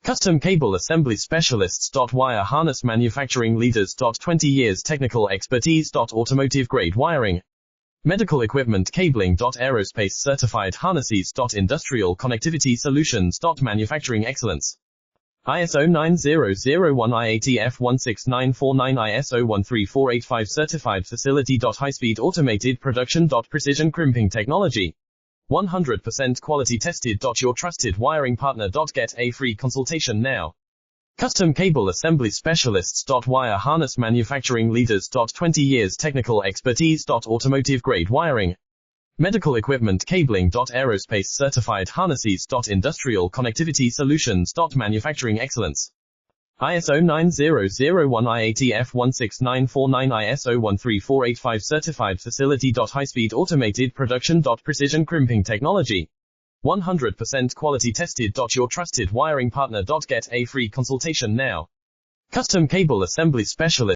Custom Cable Assembly Specialists. Wire Harness Manufacturing Leaders. 20 years technical expertise. Automotive grade wiring, medical equipment cabling. Aerospace certified harnesses. Industrial connectivity solutions. Manufacturing excellence. ISO 9001 IATF 16949 ISO 13485 certified facility. High-speed automated production. Precision crimping technology. 100% quality tested. Your trusted wiring partner. Get a free consultation now. Custom Cable Assembly Specialists. Wire Harness Manufacturing Leaders. 20 years technical expertise. Automotive grade wiring, medical equipment cabling. Aerospace certified harnesses. Industrial connectivity solutions. Manufacturing excellence. ISO 9001 IATF 16949 ISO 13485 certified facility. High-speed automated production. Precision crimping technology. 100% quality tested. Your trusted wiring partner. Get a free consultation now. Custom Cable Assembly Specialist.